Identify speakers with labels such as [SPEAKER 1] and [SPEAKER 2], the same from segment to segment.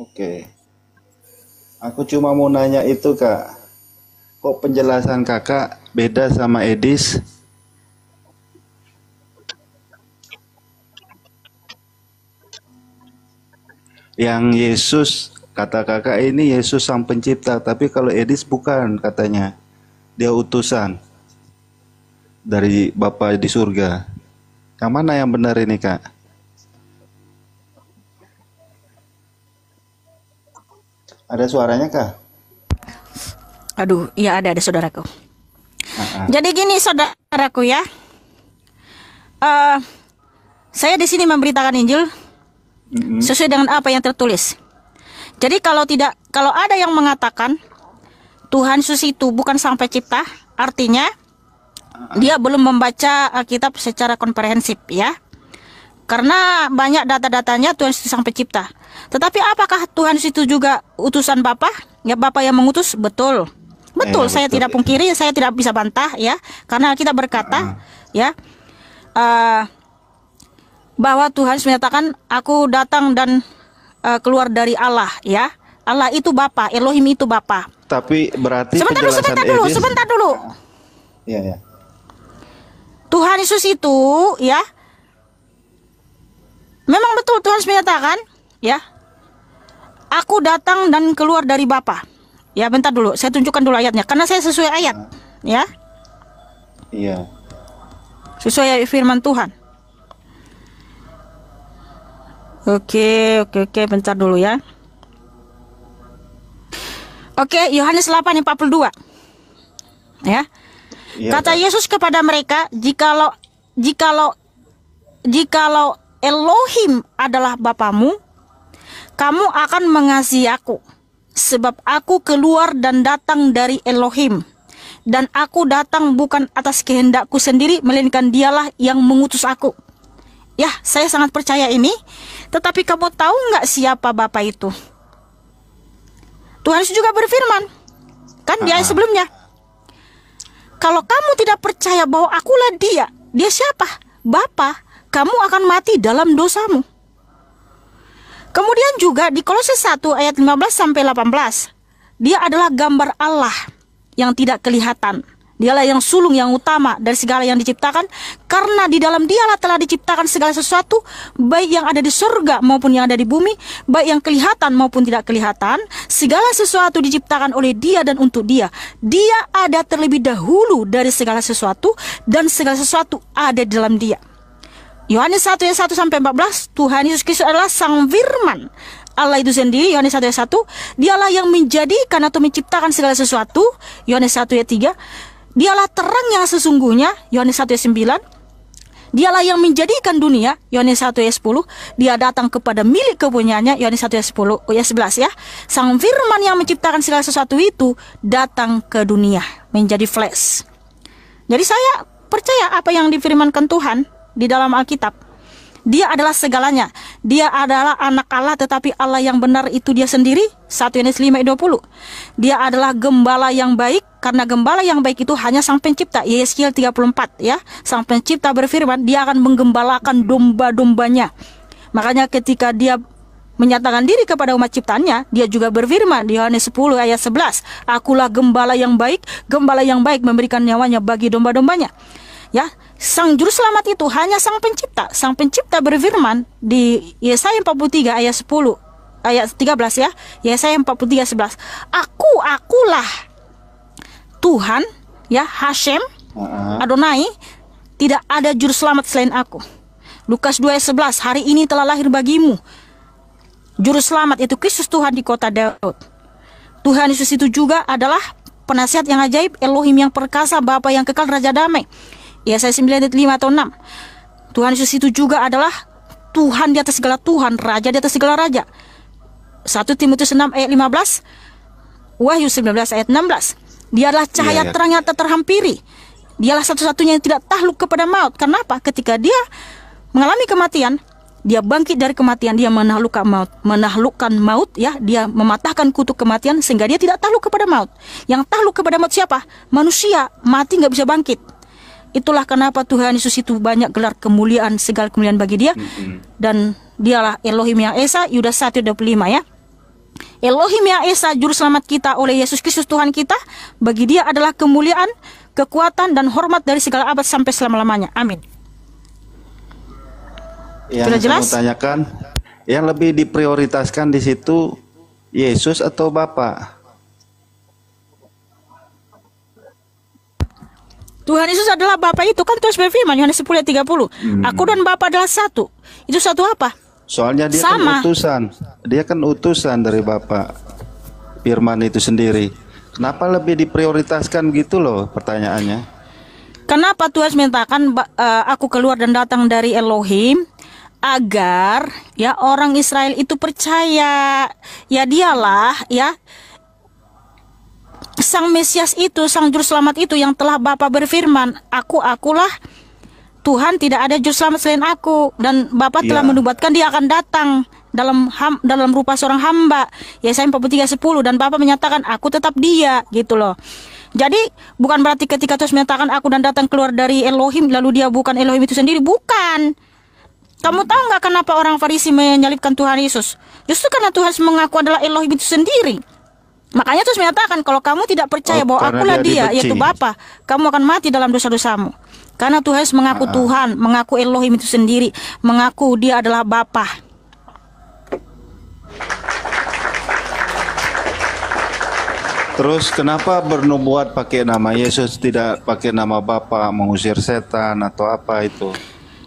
[SPEAKER 1] Oke. Aku cuma mau nanya itu, Kak. Kok penjelasan Kakak beda sama Edis? Yang Yesus, kata Kakak ini Yesus sang pencipta, tapi kalau Edis bukan katanya. Dia utusan dari Bapa di surga. Yang mana yang benar ini, Kak? Ada suaranya, Kak?
[SPEAKER 2] Aduh, iya ada saudaraku. Jadi gini saudaraku ya, saya di sini memberitakan Injil sesuai dengan apa yang tertulis. Jadi kalau ada yang mengatakan Tuhan Yesus itu bukan sang pencipta, artinya dia belum membaca Alkitab secara komprehensif ya. Karena banyak data-datanya Tuhan Yesus sang pencipta. Tetapi apakah Tuhan Yesus itu juga utusan Bapa? Ya, Bapa yang mengutus, betul. Betul, saya
[SPEAKER 1] betul,
[SPEAKER 2] tidak pungkiri, saya tidak bisa bantah ya. Karena kita berkata ya bahwa Tuhan menyatakan aku datang dan keluar dari Allah ya. Allah itu Bapa, Elohim itu Bapa.
[SPEAKER 1] Tapi berarti
[SPEAKER 2] sebentar dulu.
[SPEAKER 1] Iya.
[SPEAKER 2] Tuhan Yesus itu ya, memang betul Tuhan menyatakan ya, aku datang dan keluar dari Bapa. Ya, bentar dulu, saya tunjukkan dulu ayatnya karena saya sesuai ayat ya.
[SPEAKER 1] Iya.
[SPEAKER 2] Sesuai firman Tuhan. Oke, bentar dulu ya. Oke, Yohanes 8:42. Ya. Kata Yesus kepada mereka, jikalau Elohim adalah Bapamu, kamu akan mengasihi aku, sebab aku keluar dan datang dari Elohim, dan aku datang bukan atas kehendakku sendiri, melainkan dialah yang mengutus aku. Ya, saya sangat percaya ini. Tetapi kamu tahu nggak siapa Bapa itu? Tuhan Yesus juga berfirman, kan di ayat sebelumnya, kalau kamu tidak percaya bahwa akulah dia siapa? Bapa, kamu akan mati dalam dosamu. Kemudian juga di Kolose 1 ayat 15-18, dia adalah gambar Allah yang tidak kelihatan. Dialah yang sulung yang utama dari segala yang diciptakan, karena di dalam dialah telah diciptakan segala sesuatu, baik yang ada di surga maupun yang ada di bumi, baik yang kelihatan maupun tidak kelihatan. Segala sesuatu diciptakan oleh dia dan untuk dia. Dia ada terlebih dahulu dari segala sesuatu, dan segala sesuatu ada di dalam dia. Yohanes 1 ayat 1-14, Tuhan Yesus Kristus adalah sang firman Allah itu sendiri. Yohanes 1 ayat 1, dialah yang menjadikan atau menciptakan segala sesuatu. Yohanes 1 ayat 3, dialah terang yang sesungguhnya. Yohanes 1 ayat 9, dialah yang menjadikan dunia. Yohanes 1 ayat 10, dia datang kepada milik kepunyaannya. Yohanes 1 ayat 10 ayat 11 ya. Sang firman yang menciptakan segala sesuatu itu datang ke dunia menjadi flesh. Jadi saya percaya apa yang difirmankan Tuhan di dalam Alkitab. Dia adalah segalanya. Dia adalah anak Allah, tetapi Allah yang benar itu dia sendiri. 1 Yohanes 5 ayat 20. Dia adalah gembala yang baik, karena gembala yang baik itu hanya sang pencipta. Yeskiel 34 ya. Sang pencipta berfirman, dia akan menggembalakan domba-dombanya. Makanya ketika dia menyatakan diri kepada umat ciptaannya, dia juga berfirman di Yohanes 10 ayat 11, akulah gembala yang baik memberikan nyawanya bagi domba-dombanya. Ya, sang juru selamat itu hanya sang pencipta. Sang pencipta berfirman di Yesaya 43 ayat 10 ayat 13 ya. Yesaya 43 11. Akulah Tuhan ya, Hashem, Adonai, tidak ada juru selamat selain aku. Lukas 2 ayat 11, hari ini telah lahir bagimu juru selamat, itu Kristus Tuhan di kota Daud. Tuhan Yesus itu juga adalah penasihat yang ajaib, Elohim yang perkasa, Bapa yang kekal, Raja damai. Yesaya 9 ayat 5 atau 6. Tuhan Yesus itu juga adalah Tuhan di atas segala Tuhan, Raja di atas segala Raja. 1 Timotius 6 ayat 15, Wahyu 19 ayat 16. Dia adalah cahaya terang yang tak terhampiri. Dialah satu-satunya yang tidak takluk kepada maut. Kenapa? Ketika dia mengalami kematian, dia bangkit dari kematian, dia menaklukkan maut ya, dia mematahkan kutuk kematian sehingga dia tidak takluk kepada maut. Yang takluk kepada maut siapa? Manusia, mati nggak bisa bangkit. Itulah kenapa Tuhan Yesus itu banyak gelar kemuliaan, segala kemuliaan bagi dia. Dan dialah Elohim yang Esa, Yudas 1:25 ya. Elohim yang Esa, juru selamat kita oleh Yesus Kristus Tuhan kita, bagi dia adalah kemuliaan, kekuatan, dan hormat dari segala abad sampai selama-lamanya. Amin.
[SPEAKER 1] Yang
[SPEAKER 2] Sudah jelas?
[SPEAKER 1] saya mau tanyakan, yang lebih diprioritaskan di situ Yesus atau Bapa?
[SPEAKER 2] Tuhan Yesus adalah Bapa itu kan Tuhan berfirman Yohanes 10 ayat 30. Aku dan Bapa adalah satu. Itu satu apa?
[SPEAKER 1] Soalnya dia
[SPEAKER 2] Sama.
[SPEAKER 1] kan utusan. Dia kan utusan dari Bapa. Firman itu sendiri. Kenapa lebih diprioritaskan gitu loh pertanyaannya?
[SPEAKER 2] Kenapa Tuhan menyatakan aku keluar dan datang dari Elohim? Agar ya orang Israel itu percaya ya dialah ya Sang Mesias itu, Sang Juru Selamat itu yang telah Bapa berfirman, akulah Tuhan, tidak ada Juru Selamat selain aku. Dan Bapa telah menubuatkan dia akan datang dalam rupa seorang hamba. Yesaya 43:10. Dan Bapa menyatakan aku tetap dia, gitu loh. Jadi bukan berarti ketika Tuhan menyatakan aku dan datang keluar dari Elohim, lalu dia bukan Elohim itu sendiri. Bukan. Kamu tahu nggak kenapa orang Farisi menyalibkan Tuhan Yesus? Justru karena Tuhan mengaku adalah Elohim itu sendiri. Makanya Tuhan menyatakan kalau kamu tidak percaya bahwa akulah dia, yaitu Bapa, kamu akan mati dalam dosa-dosamu. Karena Tuhan mengaku Tuhan, mengaku Elohim itu sendiri, mengaku dia adalah Bapa.
[SPEAKER 1] Terus kenapa bernubuat pakai nama Yesus, tidak pakai nama Bapa, mengusir setan atau apa itu?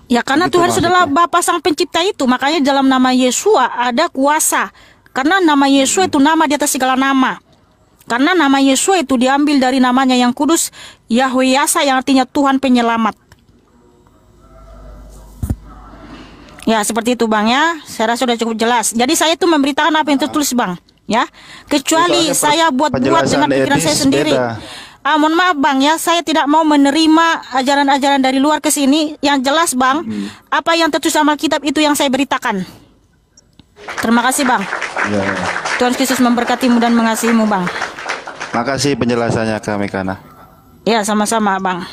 [SPEAKER 2] Ya karena
[SPEAKER 1] Begitu
[SPEAKER 2] Tuhan adalah Bapa Sang Pencipta itu, makanya dalam nama Yesua ada kuasa. Karena nama Yesua itu nama di atas segala nama. Karena nama Yesua itu diambil dari namanya yang kudus, Yahweh Yasa, yang artinya Tuhan Penyelamat. Ya seperti itu Bang ya. Saya rasa sudah cukup jelas. Jadi saya itu memberitakan apa yang tertulis Bang ya. Kecuali saya buat dengan pikiran saya sendiri. Mohon maaf Bang ya, saya tidak mau menerima ajaran-ajaran dari luar ke sini. Yang jelas Bang, apa yang tertulis dalam Alkitab itu yang saya beritakan. Terima kasih Bang.
[SPEAKER 1] Ya.
[SPEAKER 2] Tuhan Yesus memberkatimu dan mengasihimu Bang.
[SPEAKER 1] Makasih penjelasannya kami Kana.
[SPEAKER 2] Ya sama-sama Bang.